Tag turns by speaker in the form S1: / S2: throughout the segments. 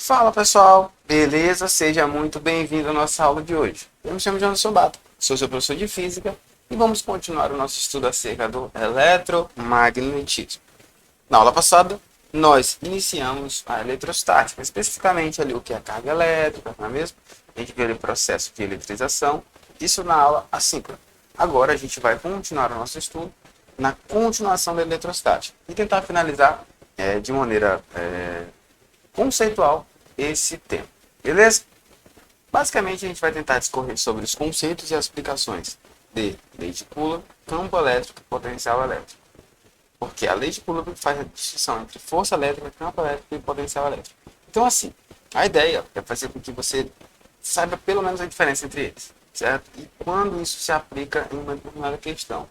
S1: Fala pessoal, beleza? Seja muito bem-vindo à nossa aula de hoje. Eu me chamo Jonathan Bato, sou seu professor de Física e vamos continuar o nosso estudo acerca do eletromagnetismo. Na aula passada, nós iniciamos a eletrostática, especificamente ali o que é a carga elétrica, não é mesmo? A gente viu ali o processo de eletrização, isso na aula assíncrona. Agora a gente vai continuar o nosso estudo na continuação da eletrostática e tentar finalizar de maneira conceitual esse tema. Beleza? Basicamente, a gente vai tentar discorrer sobre os conceitos e as aplicações de lei de Coulomb, campo elétrico e potencial elétrico. Porque a lei de Coulomb faz a distinção entre força elétrica, campo elétrico e potencial elétrico. Então, assim, a ideia é fazer com que você saiba pelo menos a diferença entre eles, certo? E quando isso se aplica em uma determinada questão.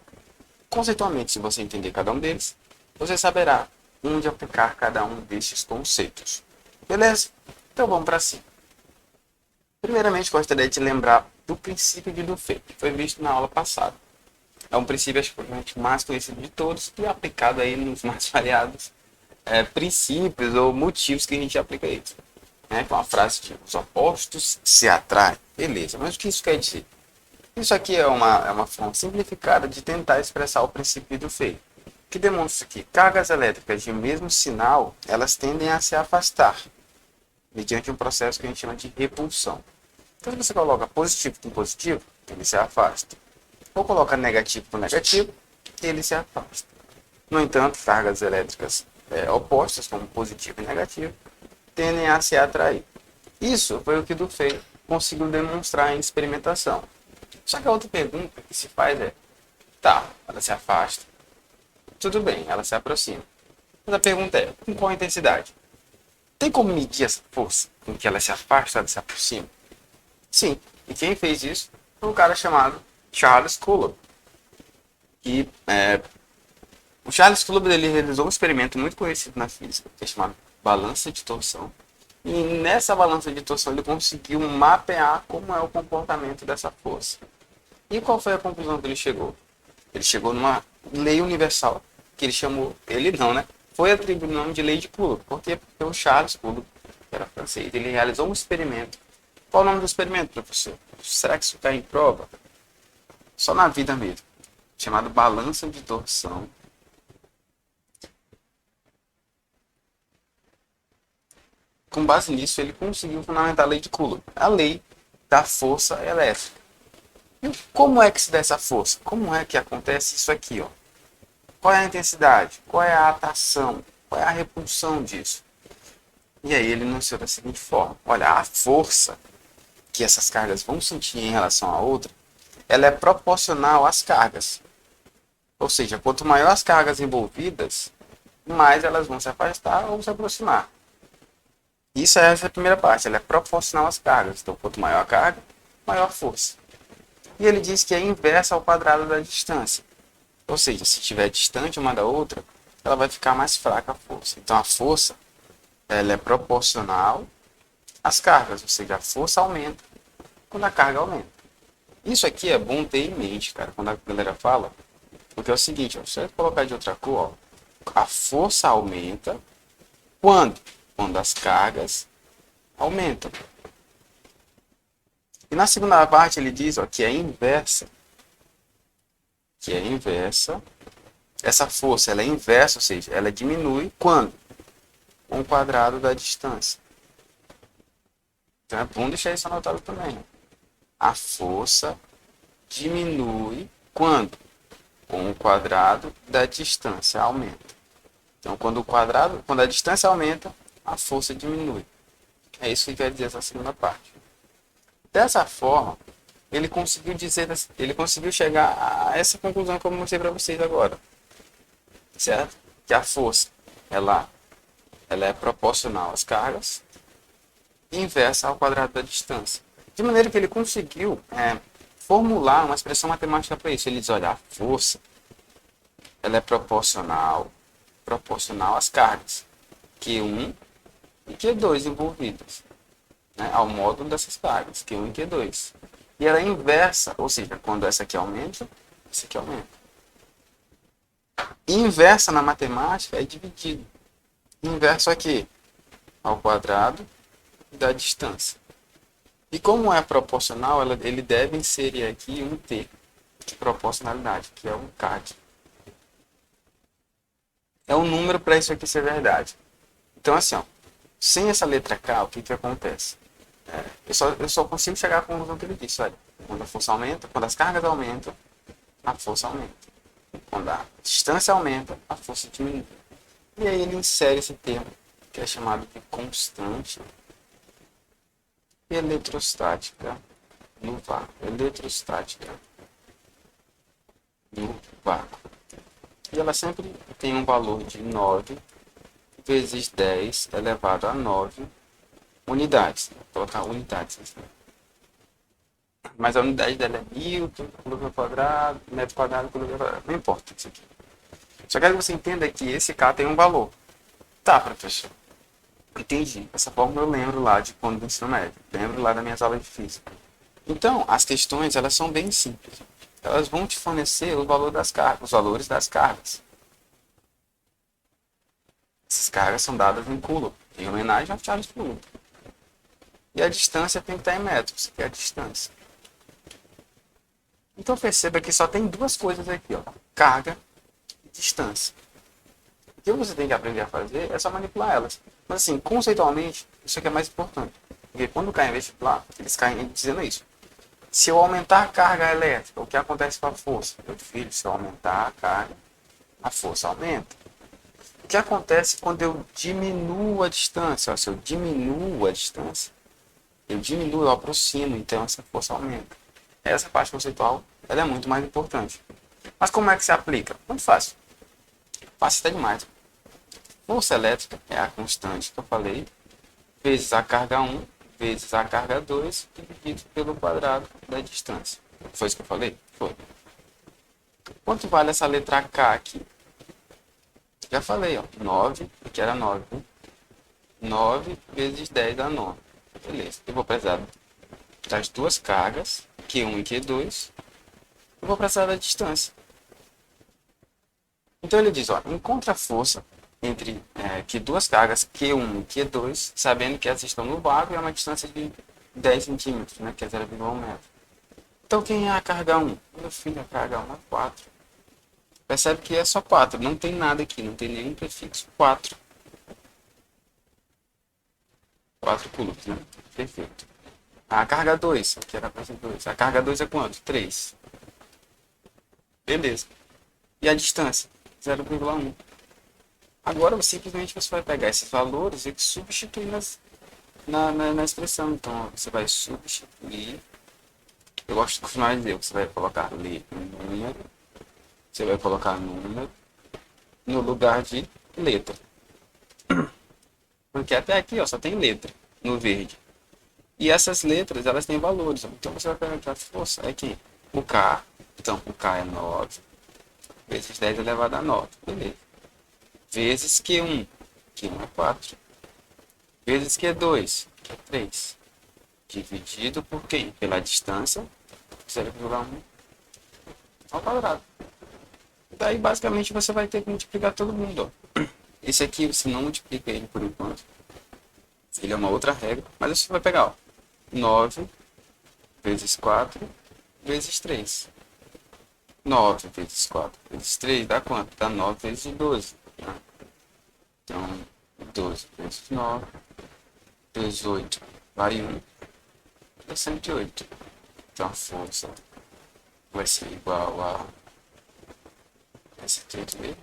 S1: Conceitualmente, se você entender cada um deles, você saberá onde aplicar cada um desses conceitos. Beleza? Então vamos para cima. Primeiramente, gostaria de lembrar do princípio de Dufay, que foi visto na aula passada. É um princípio, acho que mais conhecido de todos e aplicado aí nos mais variados princípios ou motivos que a gente aplica isso. Com a frase de os opostos se atraem. Beleza, mas o que isso quer dizer? Isso aqui é uma forma simplificada de tentar expressar o princípio de Dufay, que demonstra que cargas elétricas de mesmo sinal, elas tendem a se afastar, mediante um processo que a gente chama de repulsão. Então, se você coloca positivo com positivo, ele se afasta. Ou coloca negativo com negativo, ele se afasta. No entanto, cargas elétricas opostas, como positivo e negativo, tendem a se atrair. Isso foi o que Dufay conseguiu demonstrar em experimentação. Só que a outra pergunta que se faz é, tá, ela se afasta. Tudo bem, ela se aproxima. Mas a pergunta é, com qual intensidade? Tem como medir essa força com que ela se afasta, ela se aproxima? Sim, e quem fez isso foi um cara chamado Charles Coulomb. O Charles Coulomb ele realizou um experimento muito conhecido na física, que é chamado balança de torção. E nessa balança de torção ele conseguiu mapear como é o comportamento dessa força. E qual foi a conclusão que ele chegou? Ele chegou numa lei universal, que ele chamou, ele não, né? Foi atribuído o nome de lei de Coulomb. Por quê? Porque o Charles Coulomb, que era francês, ele realizou um experimento. Qual o nome do experimento, professor? Será que isso cai em prova? Só na vida mesmo. Chamado balança de torção. Com base nisso, ele conseguiu fundamentar a lei de Coulomb, a lei da força elétrica. E como é que se dá essa força? Como é que acontece isso aqui, ó? Qual é a intensidade? Qual é a atração? Qual é a repulsão disso? E aí ele enunciou da seguinte forma. Olha, a força que essas cargas vão sentir em relação à outra, ela é proporcional às cargas. Ou seja, quanto maior as cargas envolvidas, mais elas vão se afastar ou se aproximar. Isso é essa primeira parte, ela é proporcional às cargas. Então, quanto maior a carga, maior a força. E ele diz que é inversa ao quadrado da distância. Ou seja, se estiver distante uma da outra, ela vai ficar mais fraca a força. Então a força ela é proporcional às cargas, ou seja, a força aumenta quando a carga aumenta. Isso aqui é bom ter em mente, cara, quando a galera fala, porque é o seguinte, ó, se eu colocar de outra cor, ó, a força aumenta quando? Quando as cargas aumentam. E na segunda parte ele diz ó, que é inversa. Essa força ela é inversa, ou seja, ela diminui quando? Com o quadrado da distância. Então é bom deixar isso anotado também. A força diminui quando? Com o quadrado da distância aumenta. Então quando a distância aumenta, a força diminui. É isso que quer dizer essa segunda parte. Dessa forma, ele conseguiu chegar a essa conclusão que eu mostrei para vocês agora, certo? Que a força ela é proporcional às cargas e inversa ao quadrado da distância. De maneira que ele conseguiu formular uma expressão matemática para isso. Ele diz, olha, a força ela é proporcional às cargas Q1 e Q2 envolvidas, né, ao módulo dessas cargas, Q1 e Q2. E ela é inversa, ou seja, quando essa aqui aumenta, essa aqui aumenta. Inversa na matemática é dividido. Inverso aqui ao quadrado da distância. E como é proporcional, ele deve inserir aqui um T de proporcionalidade, que é um CAC. É um número para isso aqui ser verdade. Então, assim, ó, sem essa letra K, o que, que acontece? Eu só consigo chegar à conclusão que ele disse. Olha, quando a força aumenta, quando as cargas aumentam, a força aumenta. Quando a distância aumenta, a força diminui. E aí ele insere esse termo, que é chamado de constante eletrostática no vácuo. Eletrostática no vácuo. E ela sempre tem um valor de 9 vezes 10 elevado a 9 unidades. Vou colocar unidades. Mas a unidade dela é Newton, coluna quadrado, metro quadrado, coluna quadrado. Não importa isso aqui. Só quero que você entenda que esse K tem um valor. Tá, professor. Entendi. Essa fórmula eu lembro lá de quando do ensino médio. Lembro lá das minhas aulas de física. Então, as questões, elas são bem simples. Elas vão te fornecer o valor das cargas, os valores das cargas. Essas cargas são dadas em coulomb, em homenagem ao Charles Coulomb. E a distância tem que estar em metros, que é a distância. Então perceba que só tem duas coisas aqui, ó, carga e distância. O que você tem que aprender a fazer é só manipular elas. Mas assim, conceitualmente, isso aqui é mais importante. Porque quando cai em vestibular, eles caem dizendo isso. Se eu aumentar a carga elétrica, o que acontece com a força? Meu filho, se eu aumentar a carga, a força aumenta. O que acontece quando eu diminuo a distância? Ó, se eu diminuo a distância, eu aproximo, então essa força aumenta. Essa parte conceitual, ela é muito mais importante. Mas como é que se aplica? Muito fácil. Fácil até demais. Força elétrica é a constante que eu falei, vezes a carga 1, vezes a carga 2, dividido pelo quadrado da distância. Foi isso que eu falei? Foi. Quanto vale essa letra K aqui? Já falei, ó, 9, que era 9. 9 vezes 10 dá 9. Beleza. Eu vou precisar das duas cargas, Q1 e Q2. Eu vou precisar da distância. Então ele diz, ó, encontra a força entre que duas cargas Q1 e Q2, sabendo que elas estão no vácuo e é uma distância de 10 centímetros, né, que é 0,1 metro. Então quem é a carga 1? Meu filho, a carga 1 é 4. Percebe que é só 4, não tem nada aqui, não tem nenhum prefixo. 4. 4 coulombs, né? Perfeito. A carga 2, aqui era para 2. A carga 2 é quanto? 3. Beleza. E a distância? 0,1. Agora, simplesmente você vai pegar esses valores e substituir na expressão. Então, você vai substituir. Eu gosto de continuar a dizer, você vai colocar número. Você vai colocar número no lugar de letra. Porque até aqui, ó, só tem letra no verde. E essas letras, elas têm valores. Então, você vai pegar a força aqui. O K. Então, o K é 9 vezes 10 elevado a 9. Beleza. Vezes Q1. Q1 é 4. Vezes Q2, que é 3. Dividido por quem? Pela distância, 0,1 ao quadrado. Daí, basicamente, você vai ter que multiplicar todo mundo. Ó. Esse aqui, você não multiplica ele por enquanto. Ele é uma outra regra. Mas você vai pegar, ó, 9 vezes 4 vezes 3. 9 vezes 4 vezes 3 dá quanto? Dá 9 vezes 12. Né? Então, 12 vezes 9 vezes 8 vai 1. Dá 108. Então, a força vai ser igual a 108 mesmo.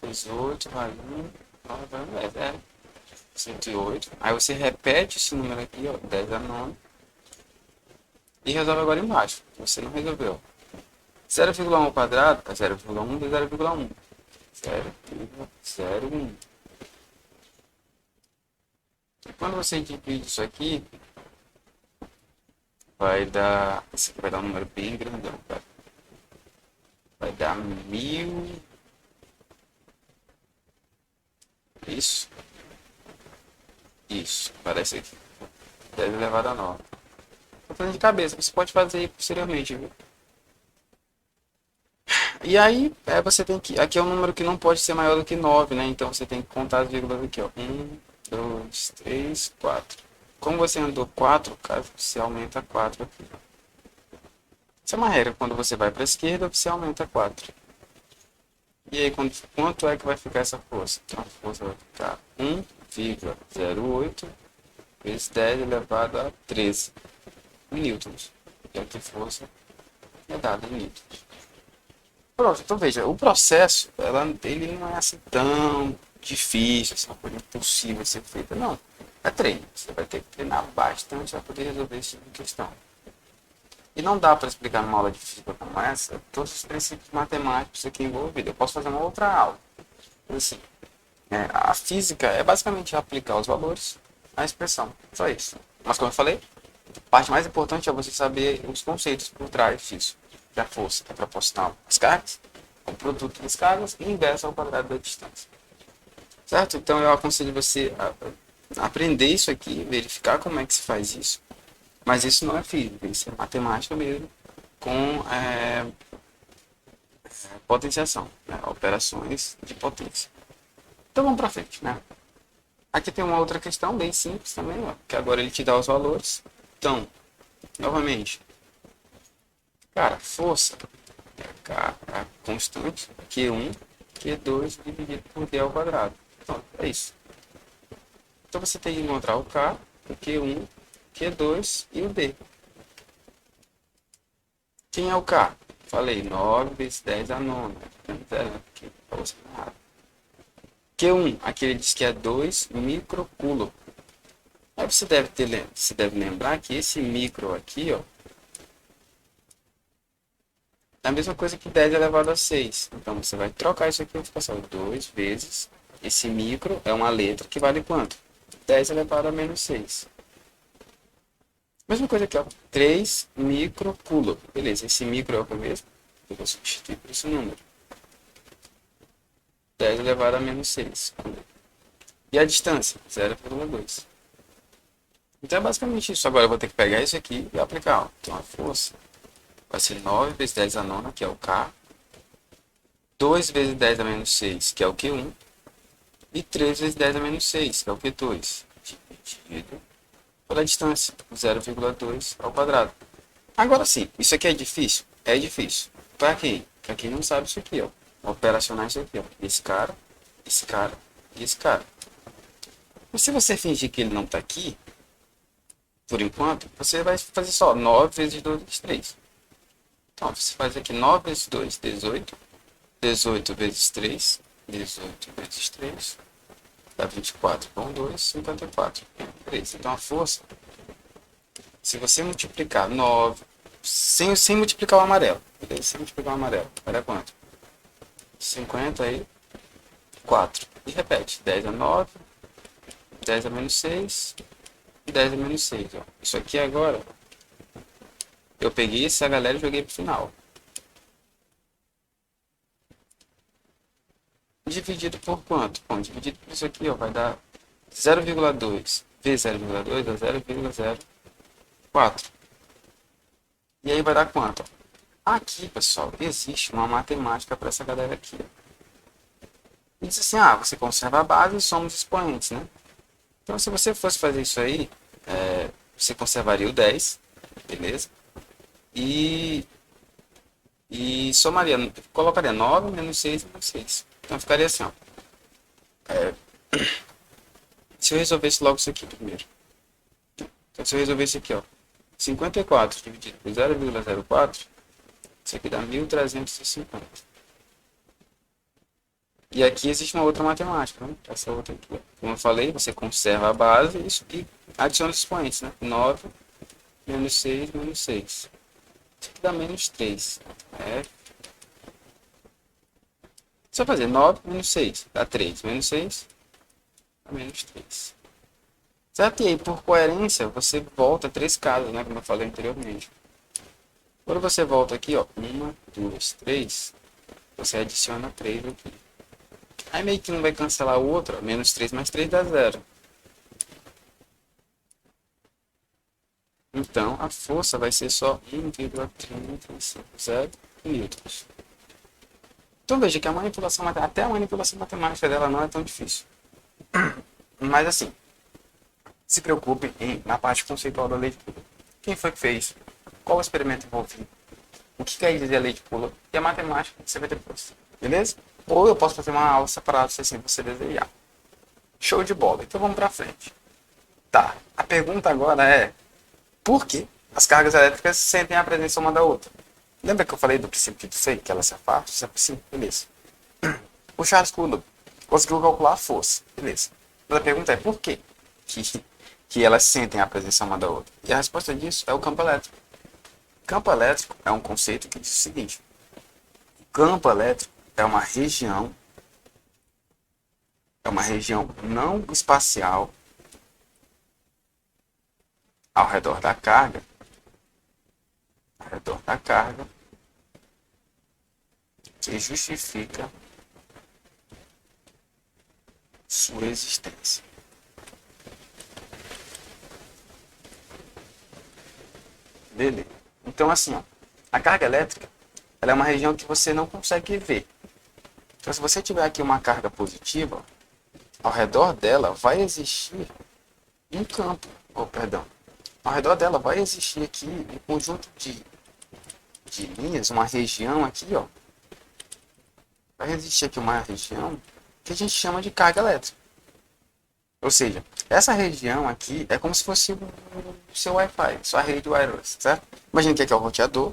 S1: Vezes 8 vai 1. 9 vai 1. É 108. Aí você repete esse número aqui, ó, 10 a 9. E resolve agora embaixo. Você não resolveu. 0,1 ao quadrado é 0,1 vezes 0,1. 0,01. E quando você divide isso aqui, vai dar... Isso aqui vai dar um número bem grandão, cara. Vai dar 1000... Isso. Isso, parece aqui. 10 elevado a 9. Tô fazendo de cabeça, você pode fazer posteriormente, viu? E aí, você tem que... Aqui é um número que não pode ser maior do que 9, né? Então você tem que contar as vírgulas aqui, ó. 1, 2, 2, 3, 4. Como você andou 4, você aumenta 4 aqui. Isso é uma regra. Quando você vai para a esquerda, você aumenta 4. E aí, quanto é que vai ficar essa força? Então, a força vai ficar 1,08 vezes 10 elevado a 13 newtons. E aqui força é dada em newtons. Pronto, então veja, o processo, ele não é assim tão difícil, assim, uma coisa impossível de ser feita. Não, é treino. Você vai ter que treinar bastante para poder resolver esse tipo de questão. E não dá para explicar numa aula de física como essa todos os princípios matemáticos aqui envolvidos. Eu posso fazer uma outra aula. Assim, a física é basicamente aplicar os valores à expressão. Só isso. Mas como eu falei, a parte mais importante é você saber os conceitos por trás disso. Que a força é proporcional às cargas, o produto das cargas e inverso ao quadrado da distância. Certo? Então eu aconselho você a aprender isso aqui, verificar como é que se faz isso. Mas isso não é física, isso é matemática mesmo, com potenciação, né? Operações de potência. Então vamos para frente, né? Aqui tem uma outra questão bem simples também, ó, que agora ele te dá os valores. Então, novamente, cara, força é a constante Q1, Q2 dividido por D ao quadrado. Então, é isso. Então você tem que encontrar o K, o Q1, Q2 e o D. Quem é o K? Falei, 9 vezes 10 a nona. Q1, aqui ele diz que é 2 microcoulomb. Aí você deve lembrar que esse micro aqui, ó, é a mesma coisa que 10 elevado a 6. Então você vai trocar isso aqui e vai ficar só 2 vezes. Esse micro é uma letra que vale quanto? 10 elevado a menos 6. Mesma coisa aqui, ó. 3 microcoulomb. Beleza, esse micro é o que mesmo? Eu vou substituir por esse número. 10 elevado a menos 6. E a distância? 0,2. Então é basicamente isso. Agora eu vou ter que pegar isso aqui e aplicar. Ó. Então a força vai ser 9 vezes 10 a nona, que é o K. 2 vezes 10 a menos 6, que é o Q1. E 3 vezes 10 a menos 6, que é o Q2. Dividido pela distância, 0,2 ao quadrado. Agora sim, isso aqui é difícil? É difícil. Para quem? Para quem não sabe isso aqui, ó. Operacionar isso aqui, ó. Esse cara e esse cara. Mas se você fingir que ele não está aqui, por enquanto, você vai fazer só 9 vezes 2 vezes 3. Então, você faz aqui 9 vezes 2, 18. 18 vezes 3, 18 vezes 3. Dá 24 com 2, 54. Beleza. Então a força, se você multiplicar 9, sem multiplicar o amarelo, beleza? Sem multiplicar o amarelo, vai dar quanto? 54. E repete, 10 a 9, 10 a menos 6 e 10 a menos 6. Ó. Isso aqui agora, eu peguei essa galera e joguei pro final. Dividido por quanto? Bom, dividido por isso aqui, ó, vai dar 0,2 vezes 0,2 dá 0,04. E aí vai dar quanto? Aqui, pessoal, existe uma matemática para essa galera aqui. E diz assim, você conserva a base e somos expoentes, né? Então, se você fosse fazer isso aí, você conservaria o 10, beleza? E somaria, colocaria 9 menos 6 menos 6. Então ficaria assim, ó. Se eu resolvesse logo isso aqui primeiro. Então se eu resolver isso aqui, ó. 54 dividido por 0,04, isso aqui dá 1350. E aqui existe uma outra matemática, né? Essa outra aqui, ó. Como eu falei, você conserva a base e adiciona os expoentes, né? 9 menos 6 menos 6. Isso aqui dá menos 3. Só fazer 9 menos 6 dá 3. Menos 6 dá menos 3. Certo? E aí, por coerência, você volta 3 casas, né? Como eu falei anteriormente. Quando você volta aqui, ó. 1, 2, 3. Você adiciona 3 aqui. Aí meio que não vai cancelar o outro. Ó. Menos 3 mais 3 dá 0. Então, a força vai ser só 1,350 newtons. Então veja que até a manipulação matemática dela não é tão difícil. Mas assim, se preocupe na parte conceitual da lei de Coulomb. Quem foi que fez? Qual o experimento envolvido? O que quer dizer a lei de Coulomb? E a matemática que você vai depois. Beleza? Ou eu posso fazer uma aula separada se assim você desejar. Show de bola. Então vamos para frente. Tá. A pergunta agora é: por que as cargas elétricas sentem a presença uma da outra? Lembra que eu falei do princípio de Fay, que ela se afasta? Sim, beleza. O Charles Coulomb conseguiu calcular a força. Beleza. Mas a pergunta é: por quê que elas sentem a presença uma da outra? E a resposta disso é o campo elétrico. Campo elétrico é um conceito que diz o seguinte: o campo elétrico é uma região não espacial ao redor da carga, que justifica sua existência. Beleza. Então assim, ó, a carga elétrica, ela é uma região que você não consegue ver. Então se você tiver aqui uma carga positiva, ao redor dela vai existir um campo, perdão, ao redor dela vai existir aqui um conjunto de linhas, uma região aqui, ó. Vai existir aqui uma região que a gente chama de carga elétrica. Ou seja, essa região aqui é como se fosse o seu Wi-Fi, sua rede wireless, certo? Imagina que aqui é o roteador,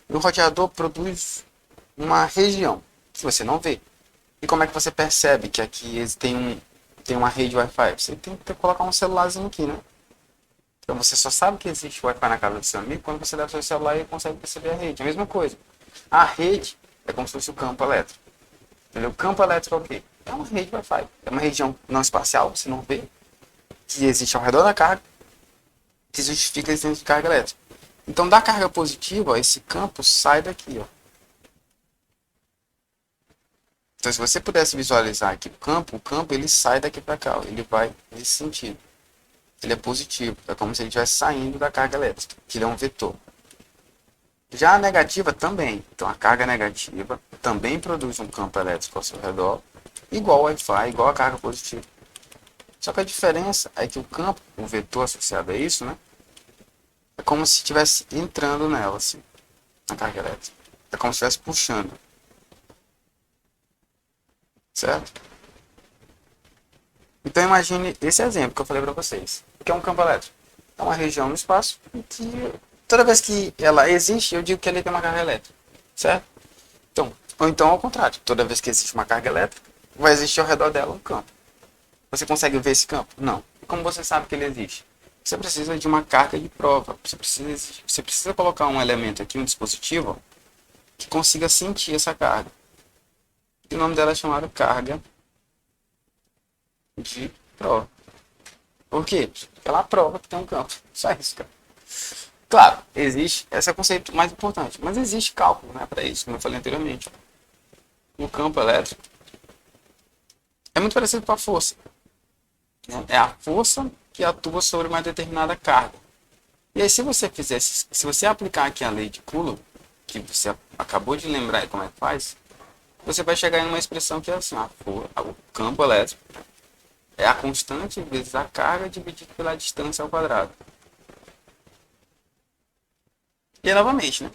S1: e o roteador produz uma região que você não vê. E como é que você percebe que aqui tem uma rede Wi-Fi? Você tem que colocar um celularzinho aqui, né? Então você só sabe que existe Wi-Fi na casa do seu amigo quando você leva seu celular e consegue perceber a rede. É a mesma coisa. A rede é como se fosse o campo elétrico. Entendeu? O campo elétrico é o quê? É uma rede Wi-Fi. É uma região não espacial, você não vê, que existe ao redor da carga, que justifica a existência de carga elétrica. Então, da carga positiva, ó, esse campo sai daqui, ó. Então, se você pudesse visualizar aqui o campo ele sai daqui para cá, ó. Ele vai nesse sentido. Ele é positivo, é como se ele estivesse saindo da carga elétrica, que ele é um vetor. Já a negativa também. Então, a carga negativa também produz um campo elétrico ao seu redor, igual ao Wi-Fi, igual a carga positiva. Só que a diferença é que o campo, o vetor associado a isso, né, é como se estivesse entrando nela, assim, na carga elétrica. É como se estivesse puxando. Certo? Então imagine esse exemplo que eu falei para vocês. O que é um campo elétrico? É uma região no espaço que toda vez que ela existe, eu digo que ele tem uma carga elétrica. Certo? Então, ou então ao contrário. Toda vez que existe uma carga elétrica, vai existir ao redor dela um campo. Você consegue ver esse campo? Não. E como você sabe que ele existe? Você precisa de uma carga de prova. Você precisa colocar um elemento aqui, um dispositivo, que consiga sentir essa carga. E o nome dela é chamado carga de prova. Por quê? Porque ela prova que tem um campo. Só isso, cara. Claro, existe, esse é o conceito mais importante, mas existe cálculo, né, para isso, como eu falei anteriormente. No campo elétrico, é muito parecido com a força. É a força que atua sobre uma determinada carga. E aí, se você aplicar aqui a lei de Coulomb, que você acabou de lembrar aí como é que faz, você vai chegar em uma expressão que é assim: o campo elétrico é a constante vezes a carga dividido pela distância ao quadrado. E novamente, né?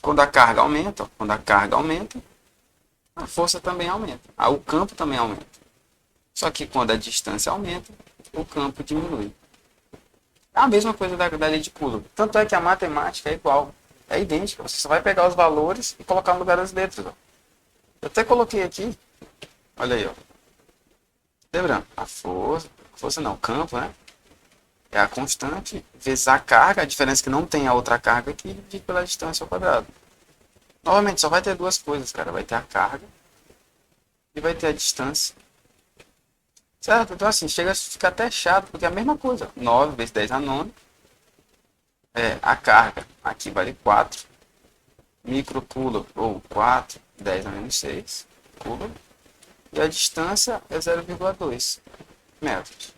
S1: Quando a carga aumenta, a força também aumenta. O campo também aumenta. Só que quando a distância aumenta, o campo diminui. É a mesma coisa da lei de Coulomb. Tanto é que a matemática é igual. É idêntica. Você só vai pegar os valores e colocar no lugar das letras. Ó. Eu até coloquei aqui. Olha aí, ó. Lembrando, a força não, campo, né? É a constante vezes a carga, a diferença é que não tem a outra carga que divide pela distância ao quadrado. Novamente, só vai ter duas coisas, cara. Vai ter a carga e vai ter a distância. Certo? Então assim, fica até chato, porque é a mesma coisa. 9 vezes 10 a nona. A carga aqui vale 4. Microcoulomb, ou 4, 10 a menos 6. Coulomb. E a distância é 0,2 metros.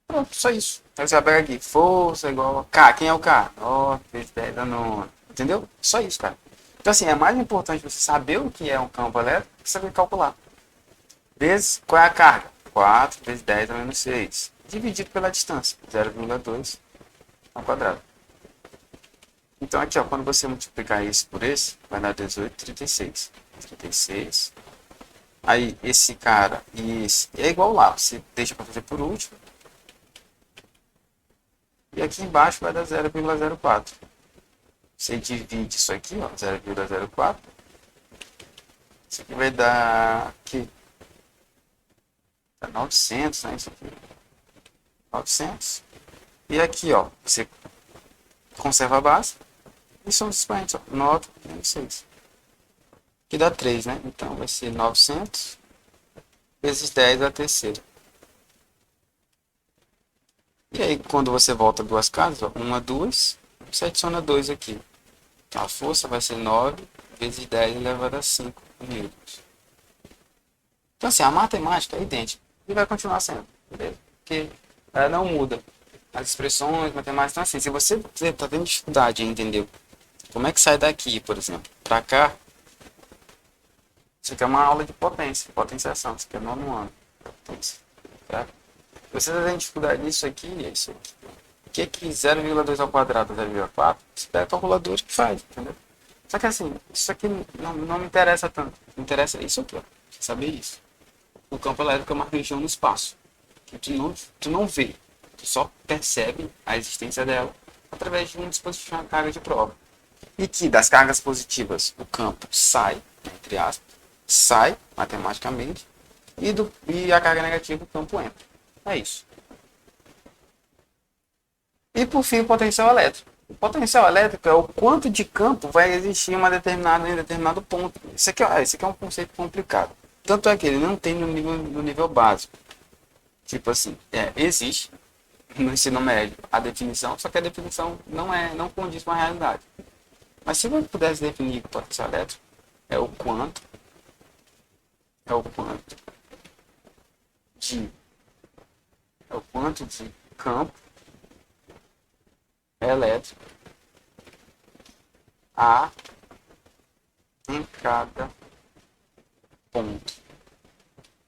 S1: Pronto, só isso. Aí você vai pegar aqui, força igual a K. Quem é o K? 9 vezes 10 a nona. Entendeu? Só isso, cara. Então assim, é mais importante você saber o que é um campo elétrico que saber calcular. Vezes qual é a carga. 4 vezes 10 a menos 6, dividido pela distância, 0,2 ao quadrado. Então aqui, ó, quando você multiplicar esse por esse, vai dar 18, 36. 36. Aí esse cara e esse é igual lá, você deixa para fazer por último. E aqui embaixo vai dar 0,04. Você divide isso aqui, ó, 0,04. Isso aqui vai dar aqui. Dá 900, né? Isso aqui. 900. E aqui, ó, você conserva a base. E são os expoentes, ó, 9 menos 6. Que dá 3, né? Então vai ser 900 vezes 10 a terceira. E aí, quando você volta duas casas, ó, 1 a 2, você adiciona 2 aqui. Então a força vai ser 9 vezes 10 elevado a 5 newtons. Então assim, a matemática é idêntica e vai continuar sendo, beleza? Porque ela não muda. As expressões matemáticas estão assim. Se você está tendo dificuldade em entender como é que sai daqui, por exemplo, para cá, isso aqui é uma aula de potência, potenciação, isso aqui é nono ano. Potência, tá? Se você está tendo dificuldade nisso aqui, é isso aqui. O que é que 0,2 ao quadrado, 0,4? Você pega a calculadora que faz, entendeu? Só que assim, isso aqui não me interessa tanto. Me interessa isso aqui, ó. Saber isso. O campo elétrico é uma região no espaço que tu não vê. Tu só percebe a existência dela através de um dispositivo chamado carga de prova. E que das cargas positivas o campo sai, entre aspas, sai matematicamente, e a carga negativa o campo entra. É isso. E por fim o potencial elétrico. O potencial elétrico é o quanto de campo vai existir em em determinado ponto. Isso aqui é um conceito complicado. Tanto é que ele não tem no nível básico. Tipo assim, existe no ensino médio a definição, só que a definição não condiz com a realidade. Mas se eu pudesse definir o potencial elétrico, é o quanto de campo elétrico há em cada ponto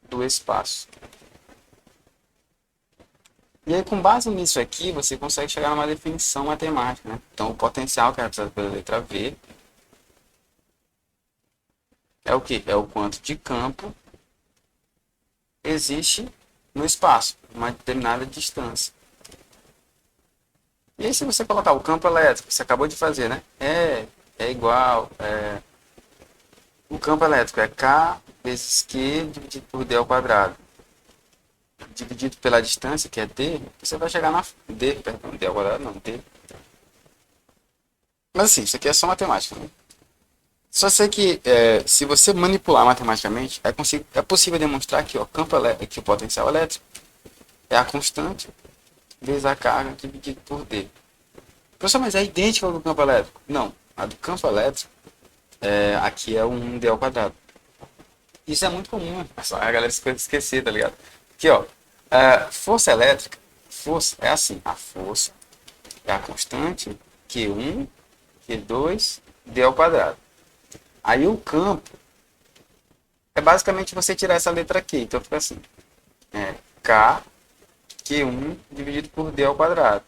S1: do espaço. E aí, com base nisso aqui, você consegue chegar numa definição matemática, né? Então, o potencial, que é representado pela letra V, é o quê? É o quanto de campo existe no espaço, uma determinada distância. E aí, se você colocar o campo elétrico, você acabou de fazer, né? É igual... O campo elétrico é K vezes Q dividido por D ao quadrado. Dividido pela distância, que é D, você vai chegar na D, perdão, D ao quadrado, não, D. Mas assim, isso aqui é só matemática, né? Só sei que se você manipular matematicamente, é possível demonstrar que, ó, que o potencial elétrico é a constante vezes a carga dividido por D. Professor, mas é idêntica ao do campo elétrico? Não, a do campo elétrico aqui é um D ao quadrado. Isso é muito comum, só a galera esquecer, tá ligado? Aqui, ó, força elétrica, força é assim, a força é a constante Q1, Q2, D ao quadrado. Aí o campo é basicamente você tirar essa letra Q, então fica assim, K, Q1 dividido por D ao quadrado.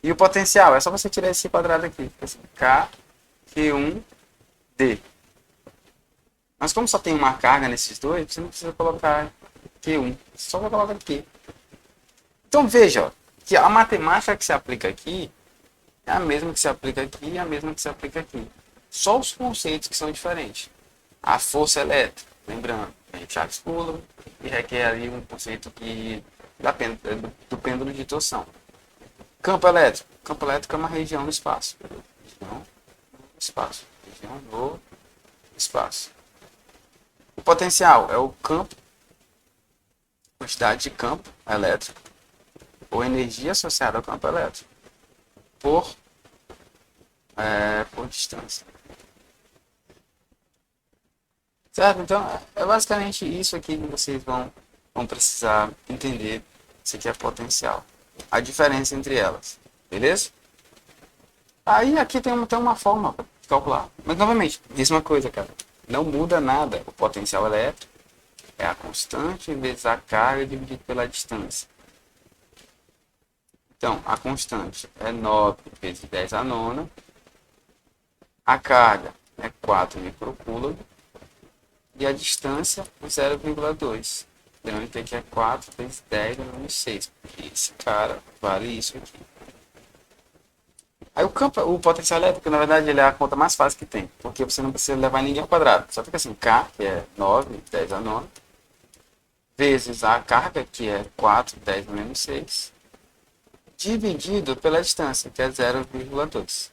S1: E o potencial, é só você tirar esse quadrado aqui, fica assim, K, Q1, D. Mas como só tem uma carga nesses dois, você não precisa colocar Q1, só vai colocar Q. Então veja, ó, que a matemática que se aplica aqui é a mesma que se aplica aqui e a mesma que se aplica aqui. Só os conceitos que são diferentes. A força elétrica, lembrando, a gente Charles Coulomb e requer ali um conceito que depende do pêndulo de torção. Campo elétrico é uma região no espaço. Região no espaço. O potencial é o campo, quantidade de campo elétrico ou energia associada ao campo elétrico por distância. Certo? Então, é basicamente isso aqui que vocês vão precisar entender. Isso aqui é potencial. A diferença entre elas. Beleza? Aí aqui tem uma forma de calcular. Mas, novamente, mesma coisa, cara. Não muda nada o potencial elétrico É a constante vezes a carga dividido pela distância. Então, a constante é 9 vezes 10 a nona. A carga é 4 microcoulomb. E a distância é 0,2. Lembrando que aqui é 4 vezes 10 menos 6. Esse cara vale isso aqui. Aí o potencial elétrico, na verdade, ele é a conta mais fácil que tem. Porque você não precisa levar ninguém ao quadrado. Só fica assim, K, que é 9, 10 a nona, vezes a carga, que é 4, 10 menos 6, dividido pela distância, que é 0,2.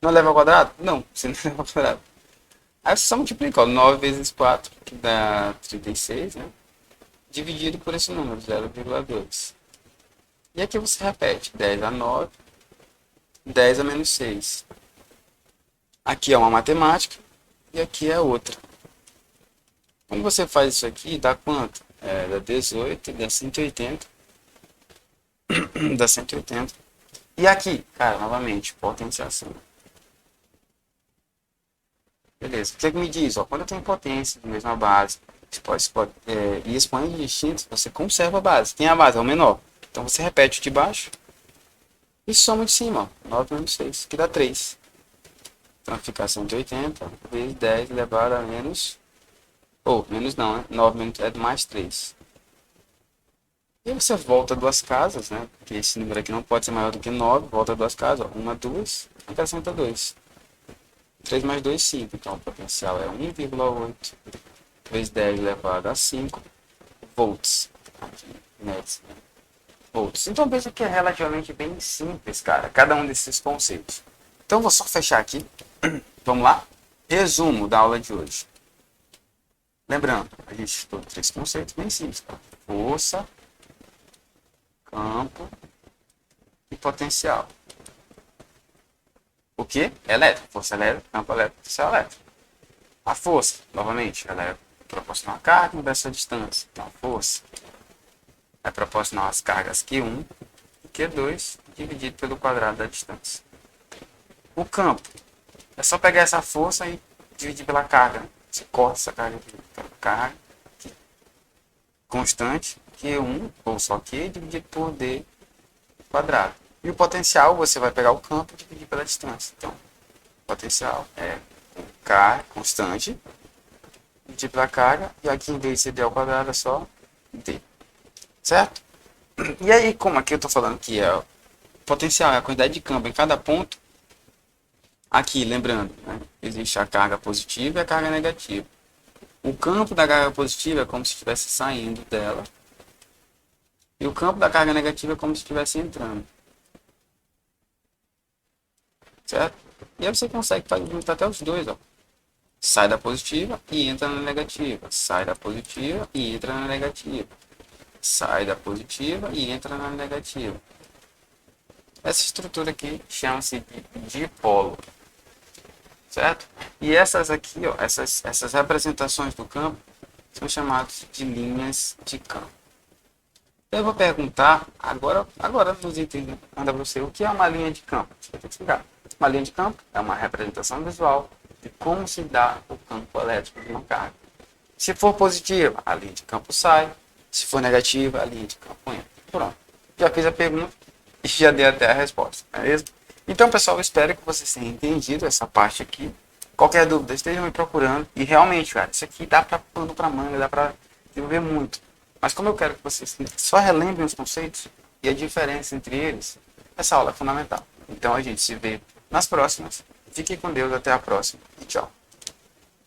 S1: Não leva ao quadrado? Não, você não leva ao quadrado. Aí você só multiplica, ó, 9 vezes 4, que dá 36, né? Dividido por esse número, 0,2. E aqui você repete, 10 a 9, 10 a menos 6. Aqui é uma matemática e aqui é outra. Como você faz isso aqui, dá quanto? Dá 18, dá 180. Dá 180. E aqui, cara, novamente, potenciação. Beleza. O que me diz? Ó, quando eu tenho potência de mesma base e expoente distintos, você conserva a base. Quem é a base? É o menor. Então você repete o de baixo e soma de cima. Ó, 9 menos 6, que dá 3. Então fica 180 vezes 10 elevado a menos... menos não, né? 9 menos é do mais 3. E aí você volta duas casas, né? Porque esse número aqui não pode ser maior do que 9. Volta duas casas, ó. 1, 2, acrescenta 2. 3 mais 2, 5. Então o potencial é 1,8 vezes 10 elevado a 5 volts. Aqui, nets, né? Volts. Então veja que é relativamente bem simples, cara, cada um desses conceitos. Então vou só fechar aqui. Vamos lá? Resumo da aula de hoje. Lembrando, a gente estudou 3 conceitos bem simples, tá? Força, campo e potencial. O que? Elétrico. Força elétrica, campo elétrico, potencial elétrico. A força, novamente, ela é proporcional à carga dessa distância. Então, a força é proporcional às cargas Q1 e Q2 dividido pelo quadrado da distância. O campo é só pegar essa força e dividir pela carga. Né? Você corta essa carga pela carga constante, Q1, ou só Q, dividido por D quadrado. E o potencial, você vai pegar o campo e dividir pela distância. Então, o potencial é K constante, dividir pela carga, e aqui em vez de ser D ao quadrado é só D. Certo? E aí, como aqui eu estou falando que é o potencial, é a quantidade de campo em cada ponto, aqui, lembrando, né, existe a carga positiva e a carga negativa. O campo da carga positiva é como se estivesse saindo dela, e o campo da carga negativa é como se estivesse entrando. Certo? E aí você consegue juntar até os dois, ó. Sai da positiva e entra na negativa. Sai da positiva e entra na negativa. Sai da positiva e entra na negativa. Essa estrutura aqui chama-se de dipolo. Certo? E essas aqui, ó, essas representações do campo são chamadas de linhas de campo. Eu vou perguntar agora nos itens, manda para você o que é uma linha de campo. Você vai ter que explicar. Uma linha de campo é uma representação visual de como se dá o campo elétrico de uma carga. Se for positiva, a linha de campo sai. Se for negativa, a linha de campo entra. Pronto. Já fiz a pergunta e já dei até a resposta. Não é mesmo? Então, pessoal, eu espero que vocês tenham entendido essa parte aqui. Qualquer dúvida, estejam me procurando. E realmente, cara, isso aqui dá para pano para manga, dá para desenvolver muito. Mas como eu quero que vocês só relembrem os conceitos e a diferença entre eles, essa aula é fundamental. Então a gente se vê nas próximas. Fiquem com Deus, até a próxima e tchau.